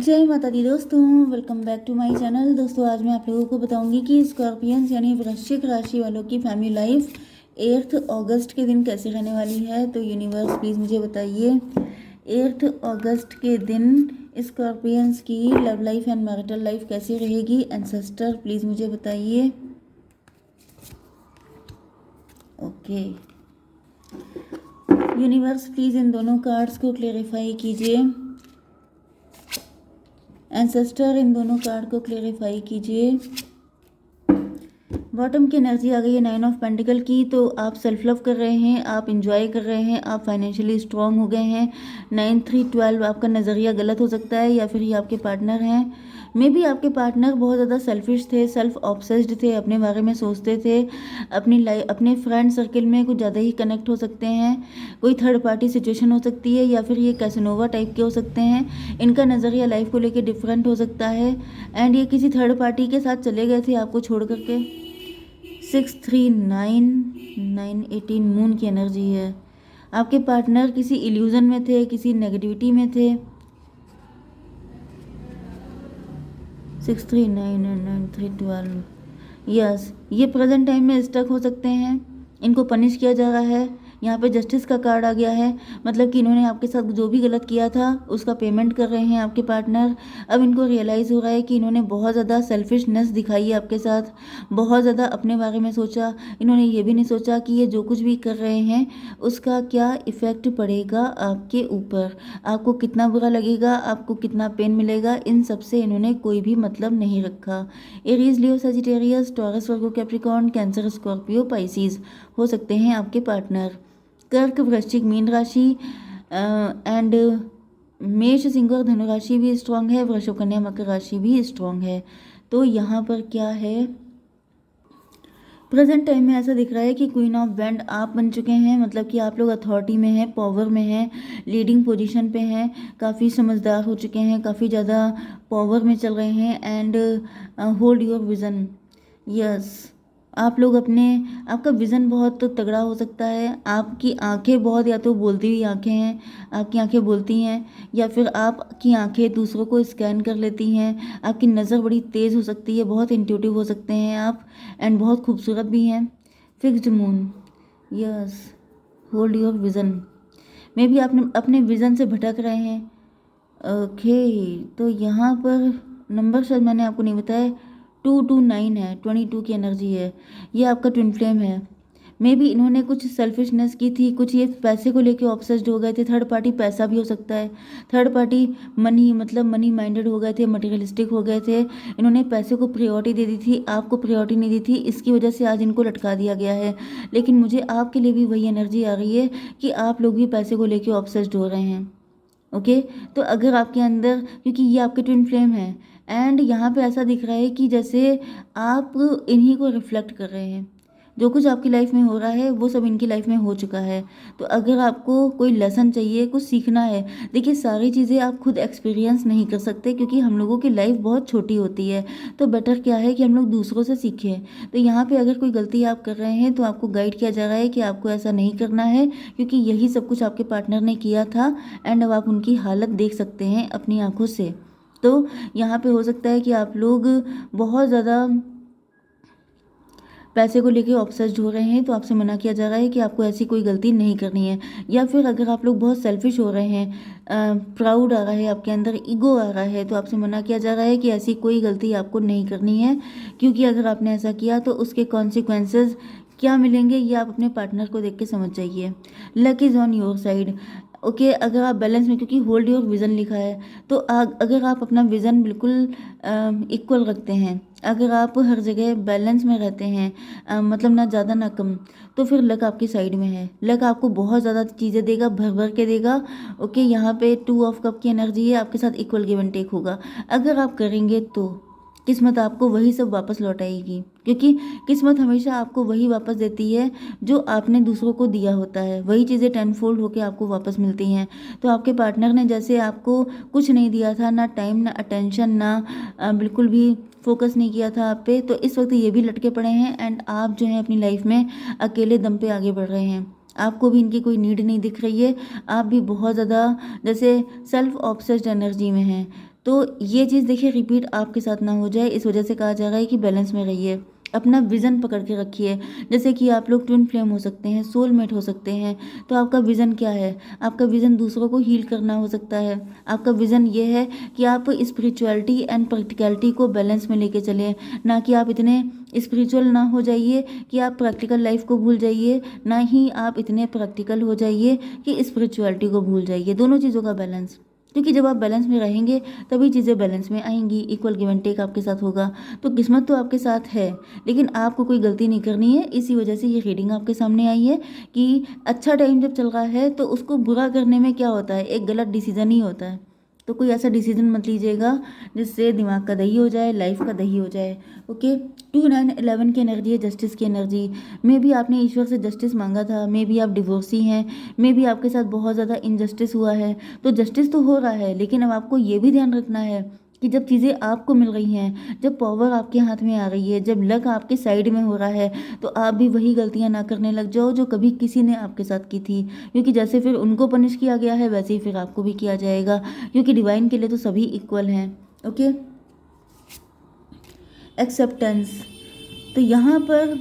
जय माता दी दोस्तों, welcome back to my channel. दोस्तों आज मैं आप लोगों को बताऊंगी कि स्कॉर्पियंस यानी वृश्चिक राशि वालों की फैमिली लाइफ 8 अगस्त के दिन कैसे रहने वाली है। तो यूनिवर्स प्लीज़ मुझे बताइए 8 अगस्त के दिन स्कॉर्पियंस की love life and marital life कैसी रहेगी। एंसेस्टर प्लीज़ मुझे बताइए। ओके यूनिवर्स प्लीज़ इन दोनों कार्ड्स को क्लेरिफाई कीजिए। एंसेस्टर इन दोनों कार्ड को क्लेरिफाई कीजिए। बॉटम की एनर्जी आ गई है 9 ऑफ पेंटिकल की। तो आप सेल्फ लव कर रहे हैं, आप इंजॉय कर रहे हैं, आप फाइनेंशियली स्ट्रांग हो गए हैं। 9 3 12 आपका नज़रिया गलत हो सकता है या फिर ये आपके पार्टनर हैं। मे बी आपके पार्टनर बहुत ज़्यादा सेल्फिश थे, सेल्फ ऑब्सेस्ड थे, अपने बारे में सोचते थे, अपनी लाइफ अपने फ्रेंड सर्कल में कुछ ज़्यादा ही कनेक्ट हो सकते हैं। कोई थर्ड पार्टी सिचुएशन हो सकती है या फिर ये कैसनोवा टाइप के हो सकते हैं। इनका नज़रिया लाइफ को लेकर डिफरेंट हो सकता है एंड ये किसी थर्ड पार्टी के साथ चले गए थे आपको छोड़ करके। 6 3 9 9 18 मून की एनर्जी है। आपके पार्टनर किसी इल्यूजन में थे, किसी नेगेटिविटी में थे। 6 3 9 and 9 3 12 यस, ये प्रेजेंट टाइम में स्टक हो सकते हैं, इनको पनिश किया जा रहा है। यहाँ पे जस्टिस का कार्ड आ गया है, मतलब कि इन्होंने आपके साथ जो भी गलत किया था उसका पेमेंट कर रहे हैं आपके पार्टनर। अब इनको रियलाइज़ हो रहा है कि इन्होंने बहुत ज़्यादा सेल्फिशनेस दिखाई है आपके साथ, बहुत ज़्यादा अपने बारे में सोचा। इन्होंने ये भी नहीं सोचा कि ये जो कुछ भी कर रहे हैं उसका क्या इफ़ेक्ट पड़ेगा आपके ऊपर, आपको कितना बुरा लगेगा, आपको कितना पेन मिलेगा। इन सब से इन्होंने कोई भी मतलब नहीं रखा। एरीज, लियो, सजिटेरियस, टॉरस, वर्गो, कैप्रिकॉर्न, कैंसर, स्कॉर्पियो, पाइसीज हो सकते हैं आपके पार्टनर। कर्क, वृश्चिक, मीन राशि एंड मेष, सिंह और धनु राशि भी स्ट्रांग है। वृषभ, कन्या, मकर राशि भी स्ट्रांग है। तो यहाँ पर क्या है, प्रेजेंट टाइम में ऐसा दिख रहा है कि क्वीन ऑफ बैंड आप बन चुके हैं, मतलब कि आप लोग अथॉरिटी में हैं, पावर में हैं, लीडिंग पोजीशन पे हैं, काफ़ी समझदार हो चुके हैं, काफ़ी ज़्यादा पावर में चल रहे हैं and hold your vision. Yes, आप लोग अपने, आपका विज़न बहुत तगड़ा हो सकता है। आपकी आंखें बहुत, या तो बोलती हुई आंखें हैं, आपकी आंखें बोलती हैं, या फिर आपकी आंखें दूसरों को स्कैन कर लेती हैं। आपकी नज़र बड़ी तेज़ हो सकती है, बहुत इंट्यूटिव हो सकते हैं आप एंड बहुत खूबसूरत भी हैं। Fixed moon, yes, hold your vision. May be आपने अपने विज़न से भटक रहे हैं। ओके तो यहाँ पर नंबर शायद मैंने आपको नहीं बताया, 229 है, 22 की एनर्जी है। ये आपका ट्विन फ्लेम है। मे बी इन्होंने कुछ सेल्फिशनेस की थी, कुछ ये पैसे को लेके ऑब्सेस्ड हो गए थे। थर्ड पार्टी पैसा भी हो सकता है, थर्ड पार्टी मनी, मतलब मनी माइंडेड हो गए थे, मटेरियलिस्टिक हो गए थे। इन्होंने पैसे को प्रायोरिटी दे दी थी, आपको प्रायोरिटी नहीं दी थी, इसकी वजह से आज इनको लटका दिया गया है। लेकिन मुझे आपके लिए भी वही एनर्जी आ रही है कि आप लोग भी पैसे को लेके ऑब्सेस्ड हो रहे हैं। ओके तो अगर आपके अंदर, क्योंकि ये आपके ट्विन फ्लेम है एंड यहाँ पे ऐसा दिख रहा है कि जैसे आप इन्हीं को रिफ्लेक्ट कर रहे हैं। जो कुछ आपकी लाइफ में हो रहा है वो सब इनकी लाइफ में हो चुका है। तो अगर आपको कोई लेसन चाहिए, कुछ सीखना है, देखिए सारी चीज़ें आप खुद एक्सपीरियंस नहीं कर सकते क्योंकि हम लोगों की लाइफ बहुत छोटी होती है। तो बेटर क्या है कि हम लोग दूसरों से सीखें। तो यहाँ पे अगर कोई गलती आप कर रहे हैं तो आपको गाइड किया जा रहा है कि आपको ऐसा नहीं करना है, क्योंकि यही सब कुछ आपके पार्टनर ने किया था एंड अब आप उनकी हालत देख सकते हैं अपनी आंखों से। तो यहाँ पे हो सकता है कि आप लोग बहुत ज़्यादा पैसे को लेके ऑब्सेस्ड हो रहे हैं, तो आपसे मना किया जा रहा है कि आपको ऐसी कोई गलती नहीं करनी है। या फिर अगर आप लोग बहुत सेल्फिश हो रहे हैं, प्राउड आ रहा है आपके अंदर, ईगो आ रहा है, तो आपसे मना किया जा रहा है कि ऐसी कोई गलती आपको नहीं करनी है, क्योंकि अगर आपने ऐसा किया तो उसके कॉन्सिक्वेंसेस क्या मिलेंगे ये आप अपने पार्टनर को देख के समझ जाइए। Luck is on your side. Okay अगर आप बैलेंस में, क्योंकि होल्ड योर विज़न लिखा है, तो अगर आप अपना विज़न बिल्कुल इक्वल रखते हैं, अगर आप हर जगह बैलेंस में रहते हैं, मतलब ना ज़्यादा ना कम, तो फिर लक आपकी साइड में है। लक आपको बहुत ज़्यादा चीज़ें देगा, भर भर के देगा। ओके यहाँ पे 2 ऑफ कप की एनर्जी है, आपके साथ इक्वल गिव एंड टेक होगा। अगर आप करेंगे तो किस्मत आपको वही सब वापस लौटाएगी, क्योंकि किस्मत हमेशा आपको वही वापस देती है जो आपने दूसरों को दिया होता है। वही चीज़ें 10 फोल्ड होकर आपको वापस मिलती हैं। तो आपके पार्टनर ने जैसे आपको कुछ नहीं दिया था, ना टाइम, ना अटेंशन, ना बिल्कुल भी फोकस नहीं किया था आप पे, तो इस वक्त ये भी लटके पड़े हैं एंड आप जो है अपनी लाइफ में अकेले दम पे आगे बढ़ रहे हैं। आपको भी इनकी कोई नीड नहीं दिख रही है। आप भी बहुत ज़्यादा जैसे सेल्फ ऑब्सेस्ड एनर्जी में हैं। तो ये चीज़ देखिए रिपीट आपके साथ ना हो जाए, इस वजह से कहा जा रहा है कि बैलेंस में रहिए, अपना विज़न पकड़ के रखिए। जैसे कि आप लोग ट्विन फ्लेम हो सकते हैं, सोलमेट हो सकते हैं, तो आपका विज़न क्या है? आपका विज़न दूसरों को हील करना हो सकता है। आपका विज़न ये है कि आप स्पिरिचुअलिटी एंड प्रैक्टिकलिटी को बैलेंस में लेके चलें, ना कि आप इतने स्पिरिचुअल ना हो जाइए कि आप प्रैक्टिकल लाइफ को भूल जाइए, ना ही आप इतने प्रैक्टिकल हो जाइए कि स्पिरिचुअलिटी को भूल जाइए। दोनों चीज़ों का बैलेंस, क्योंकि जब आप बैलेंस में रहेंगे तभी चीज़ें बैलेंस में आएंगी, इक्वल गिव एंड टेक आपके साथ होगा। तो किस्मत तो आपके साथ है, लेकिन आपको कोई गलती नहीं करनी है। इसी वजह से ये रीडिंग आपके सामने आई है कि अच्छा टाइम जब चल रहा है तो उसको बुरा करने में क्या होता है, एक गलत डिसीजन ही होता है। तो कोई ऐसा डिसीजन मत लीजिएगा जिससे दिमाग का दही हो जाए, लाइफ का दही हो जाए। ओके, 2 9 11 की एनर्जी है, जस्टिस की एनर्जी। मे भी आपने ईश्वर से जस्टिस मांगा था, मे भी आप डिवोर्सी हैं, मे भी आपके साथ बहुत ज़्यादा इनजस्टिस हुआ है। तो जस्टिस तो हो रहा है, लेकिन अब आपको ये भी ध्यान रखना है कि जब चीज़ें आपको मिल रही हैं, जब पावर आपके हाथ में आ रही है, जब लक आपके साइड में हो रहा है, तो आप भी वही गलतियां ना करने लग जाओ जो कभी किसी ने आपके साथ की थी। क्योंकि जैसे फिर उनको पनिश किया गया है, वैसे ही फिर आपको भी किया जाएगा, क्योंकि डिवाइन के लिए तो सभी इक्वल हैं। Okay, acceptance. तो यहाँ पर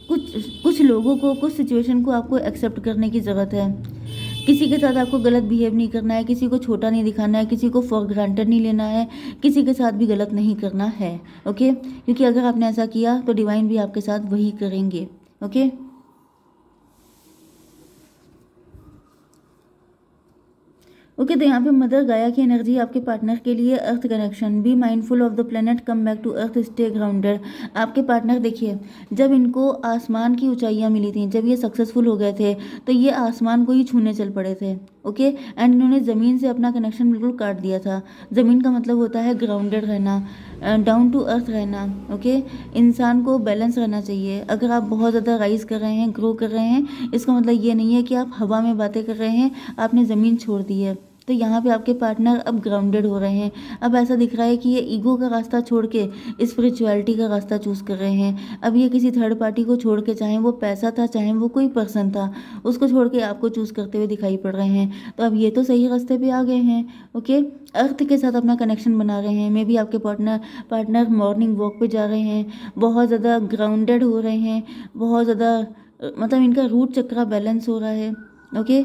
कुछ कुछ लोगों को, कुछ सिचुएशन को आपको एक्सेप्ट करने की ज़रूरत है। किसी के साथ आपको गलत बिहेव नहीं करना है, किसी को छोटा नहीं दिखाना है, किसी को फॉर ग्रांटेड नहीं लेना है, किसी के साथ भी गलत नहीं करना है। ओके, क्योंकि अगर आपने ऐसा किया तो डिवाइन भी आपके साथ वही करेंगे। ओके, ओके, तो यहाँ पे मदर गाया की एनर्जी आपके पार्टनर के लिए, earth connection. Be mindful of the planet, come back to earth, stay grounded. आपके पार्टनर देखिए, जब इनको आसमान की ऊंचाइयाँ मिली थी, जब ये सक्सेसफुल हो गए थे, तो ये आसमान को ही छूने चल पड़े थे। ओके, एंड इन्होंने ज़मीन से अपना कनेक्शन बिल्कुल काट दिया था। ज़मीन का मतलब होता है ग्राउंडेड रहना, डाउन टू अर्थ रहना। ओके, इंसान को बैलेंस रहना चाहिए। अगर आप बहुत ज़्यादा राइज कर रहे हैं, ग्रो कर रहे हैं, इसका मतलब ये नहीं है कि आप हवा में बातें कर रहे हैं, आपने ज़मीन छोड़ दी है। तो यहाँ पे आपके पार्टनर अब ग्राउंडेड हो रहे हैं। अब ऐसा दिख रहा है कि ये ईगो का रास्ता छोड़ के स्पिरिचुअलिटी का रास्ता चूज़ कर रहे हैं। अब ये किसी थर्ड पार्टी को छोड़ के, चाहे वो पैसा था, चाहे वो कोई पर्सन था, उसको छोड़ के आपको चूज़ करते हुए दिखाई पड़ रहे हैं। तो अब ये तो सही रास्ते पे आ गए हैं। ओके, अर्थ के साथ अपना कनेक्शन बना रहे हैं। मे बी आपके पार्टनर मॉर्निंग वॉक पे जा रहे हैं, बहुत ज़्यादा ग्राउंडेड हो रहे हैं, बहुत ज़्यादा मतलब इनका रूट चक्र बैलेंस हो रहा है। ओके,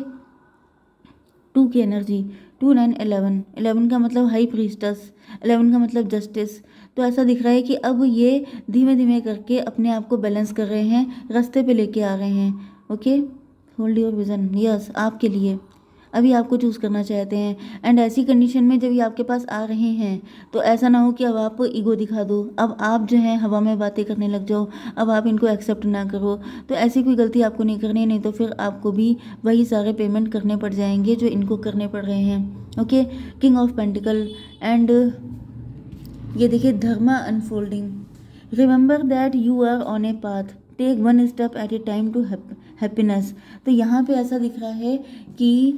2 की एनर्जी, 2 9 11 का मतलब हाई प्रीस्टस, 11 का मतलब जस्टिस। तो ऐसा दिख रहा है कि अब ये धीमे धीमे करके अपने आप को बैलेंस कर रहे हैं, रास्ते पे लेके आ रहे हैं। Okay, hold your vision, yes आपके लिए अभी आपको चूज़ करना चाहते हैं। एंड ऐसी कंडीशन में जब ये आपके पास आ रहे हैं, तो ऐसा ना हो कि अब आप ईगो दिखा दो, अब आप जो है हवा में बातें करने लग जाओ, अब आप इनको एक्सेप्ट ना करो। तो ऐसी कोई गलती आपको नहीं करनी, नहीं तो फिर आपको भी वही सारे पेमेंट करने पड़ जाएंगे जो इनको करने पड़ रहे हैं। Okay, king of pentacles and ये देखिए dharma unfolding. Remember that you are on a path, take one step at a time to happiness. तो यहाँ पे ऐसा दिख रहा है कि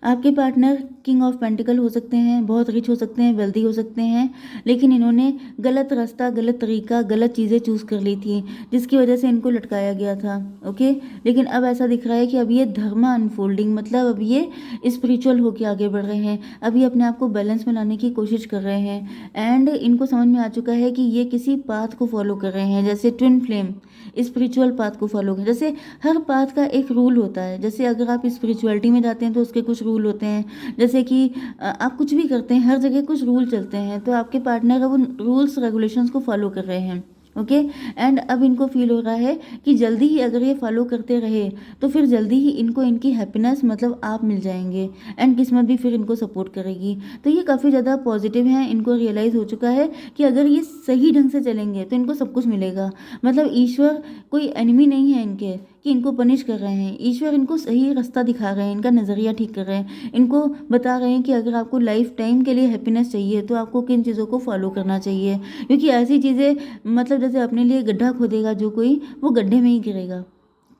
आपके पार्टनर किंग ऑफ पेंटिकल हो सकते हैं, बहुत रिच हो सकते हैं, वेल्दी हो सकते हैं, लेकिन इन्होंने गलत रास्ता, गलत तरीका, गलत चीज़ें चूज़ कर ली थी, जिसकी वजह से इनको लटकाया गया था। ओके, लेकिन अब ऐसा दिख रहा है कि अब ये धर्मा अनफोल्डिंग, मतलब अब ये स्पिरिचुअल होके आगे बढ़ रहे हैं, अब ये अपने आप को बैलेंस में लाने की कोशिश कर रहे हैं। एंड इनको समझ में आ चुका है कि ये किसी पाथ को फॉलो कर रहे हैं, जैसे ट्विन फ्लेम स्पिरिचुअल पाथ को फॉलो कर। जैसे हर पाथ का एक रूल होता है, जैसे अगर आप स्पिरिचुअलिटी में जाते हैं तो उसके कुछ रूल होते हैं, जैसे कि आप कुछ भी करते हैं, हर जगह कुछ रूल चलते हैं। तो आपके पार्टनर अब उन रूल्स रेगुलेशंस को फॉलो कर रहे हैं। ओके, एंड अब इनको फील हो रहा है कि जल्दी ही अगर ये फॉलो करते रहे तो फिर जल्दी ही इनको इनकी हैप्पीनेस मतलब आप मिल जाएंगे, एंड किस्मत भी फिर इनको सपोर्ट करेगी। तो ये काफ़ी ज़्यादा पॉजिटिव है, इनको रियलाइज़ हो चुका है कि अगर ये सही ढंग से चलेंगे तो इनको सब कुछ मिलेगा। मतलब ईश्वर कोई एनिमी नहीं है इनके कि इनको पनिश कर रहे हैं, ईश्वर इनको सही रास्ता दिखा रहे हैं, इनका नज़रिया ठीक कर रहे हैं, इनको बता रहे हैं कि अगर आपको लाइफ टाइम के लिए हैप्पीनेस चाहिए तो आपको किन चीज़ों को फॉलो करना चाहिए। क्योंकि ऐसी चीज़ें मतलब जैसे अपने लिए गड्ढा खोदेगा जो कोई, वो गड्ढे में ही गिरेगा।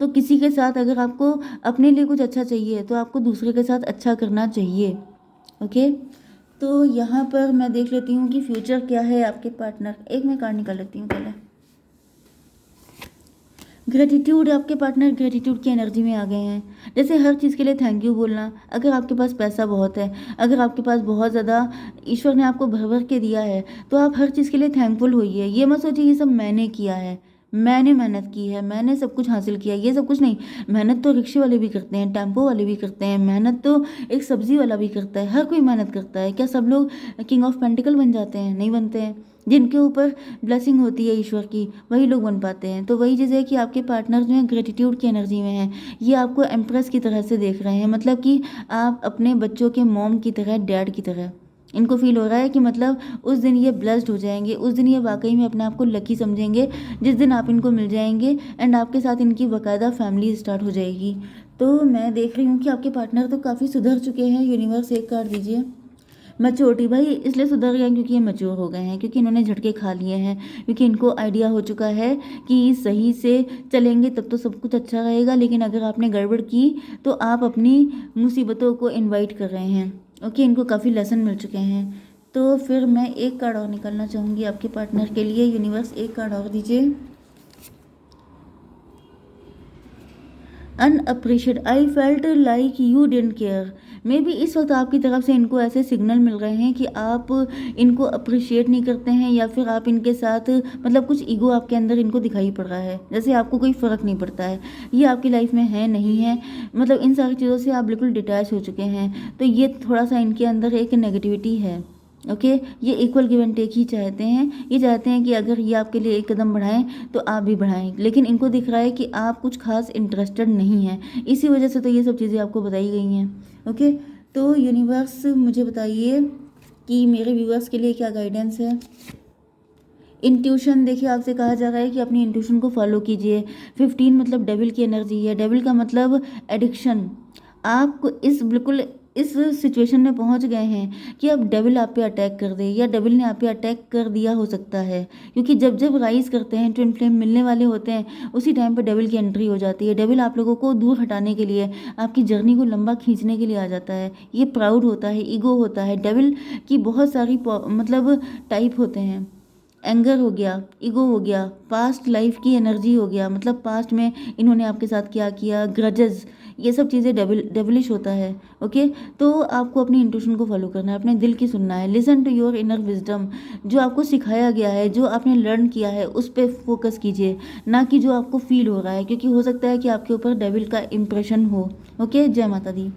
तो किसी के साथ अगर आपको अपने लिए कुछ अच्छा चाहिए तो आपको दूसरे के साथ अच्छा करना चाहिए। ओके, तो यहाँ पर मैं देख लेती हूँ कि फ्यूचर क्या है आपके पार्टनर। एक मैं कार्ड निकाल लेती हूँ पहले। ग्रेटिट्यूड, आपके पार्टनर ग्रेटिट्यूड की एनर्जी में आ गए हैं। जैसे हर चीज़ के लिए थैंक यू बोलना। अगर आपके पास पैसा बहुत है, अगर आपके पास बहुत ज़्यादा ईश्वर ने आपको भर भर के दिया है, तो आप हर चीज़ के लिए थैंकफुल होइए। ये मत सोचिए ये सब मैंने किया है, मैंने मेहनत की है, मैंने सब कुछ हासिल किया, ये सब कुछ नहीं। मेहनत तो रिक्शे वाले भी करते हैं, टेम्पो वाले भी करते हैं, मेहनत तो एक सब्जी वाला भी करता है, हर कोई मेहनत करता है। क्या सब लोग किंग ऑफ पेंटिकल बन जाते हैं? नहीं बनते हैं। जिनके ऊपर ब्लेसिंग होती है ईश्वर की, वही लोग बन पाते हैं। तो वही चीज़ है कि आपके पार्टनर जो है ग्रेटिट्यूड की एनर्जी में है। ये आपको एम्प्रेस की तरह से देख रहे हैं, मतलब कि आप अपने बच्चों के मॉम की तरह, डैड की तरह। इनको फील हो रहा है कि मतलब उस दिन ये ब्लेस्ड हो जाएंगे, उस दिन ये वाकई में अपने आप को लकी समझेंगे जिस दिन आप इनको मिल जाएंगे एंड आपके साथ इनकी बाकायदा फैमिली स्टार्ट हो जाएगी। तो मैं देख रही हूँ कि आपके पार्टनर तो काफ़ी सुधर चुके हैं। यूनिवर्स एक कार्ड दीजिए। मैच्योरिटी, भाई इसलिए सुधर गए हैं क्योंकि ये मैच्योर हो गए हैं, क्योंकि इन्होंने झटके खा लिए हैं, क्योंकि इनको आइडिया हो चुका है कि सही से चलेंगे तब तो सब कुछ अच्छा रहेगा, लेकिन अगर आपने गड़बड़ की तो आप अपनी मुसीबतों को इनवाइट कर रहे हैं। ओके, इनको काफ़ी लेसन मिल चुके हैं। तो फिर मैं एक कार्ड और निकालना चाहूँगी आपके पार्टनर के लिए। यूनिवर्स एक कार्ड और दीजिए। Unappreciated, I felt like you didn't care. Maybe इस वक्त आपकी तरफ से इनको ऐसे सिग्नल मिल रहे हैं कि आप इनको अप्रिशिएट नहीं करते हैं, या फिर आप इनके साथ मतलब कुछ ईगो आपके अंदर इनको दिखाई पड़ रहा है, जैसे आपको कोई फ़र्क नहीं पड़ता है। ये आपकी लाइफ में है नहीं है, मतलब इन सारी चीज़ों से आप बिल्कुल डिटैच हो चुके हैं। तो ये थोड़ा सा इनके अंदर एक नेगेटिविटी है। ओके, ये इक्वल गिव एंड टेक ही चाहते हैं। ये चाहते हैं कि अगर ये आपके लिए एक कदम बढ़ाएं तो आप भी बढ़ाएं, लेकिन इनको दिख रहा है कि आप कुछ खास इंटरेस्टेड नहीं हैं, इसी वजह से तो ये सब चीज़ें आपको बताई गई हैं। ओके, तो यूनिवर्स मुझे बताइए कि मेरे व्यूअर्स के लिए क्या गाइडेंस है। इंट्यूशन, देखिए आपसे कहा जा रहा है कि अपनी इंट्यूशन को फॉलो कीजिए। 15 मतलब डेविल की एनर्जी है। डेविल का मतलब एडिक्शन। आप इस बिल्कुल इस सिचुएशन में पहुंच गए हैं कि अब डेविल आप पे अटैक कर दे, या डेविल ने आप पे अटैक कर दिया हो सकता है, क्योंकि जब जब राइज करते हैं, ट्विन फ्लेम मिलने वाले होते हैं, उसी टाइम पे डेविल की एंट्री हो जाती है। डेविल आप लोगों को दूर हटाने के लिए, आपकी जर्नी को लंबा खींचने के लिए आ जाता है। ये प्राउड होता है, ईगो होता है। डेविल की बहुत सारी मतलब टाइप होते हैं। एंगर हो गया, ईगो हो गया, पास्ट लाइफ की एनर्जी हो गया, मतलब पास्ट में इन्होंने आपके साथ क्या किया, ग्रजेस, ये सब चीज़ें डेविलिश होता है। ओके, तो आपको अपनी इंट्यूशन को फॉलो करना है, अपने दिल की सुनना है। Listen to your inner wisdom. जो आपको सिखाया गया है, जो आपने लर्न किया है, उस पर फोकस कीजिए, ना कि जो आपको फील हो रहा है, क्योंकि हो सकता है कि आपके ऊपर डेविल का इम्प्रेशन हो। ओके, जय माता दी।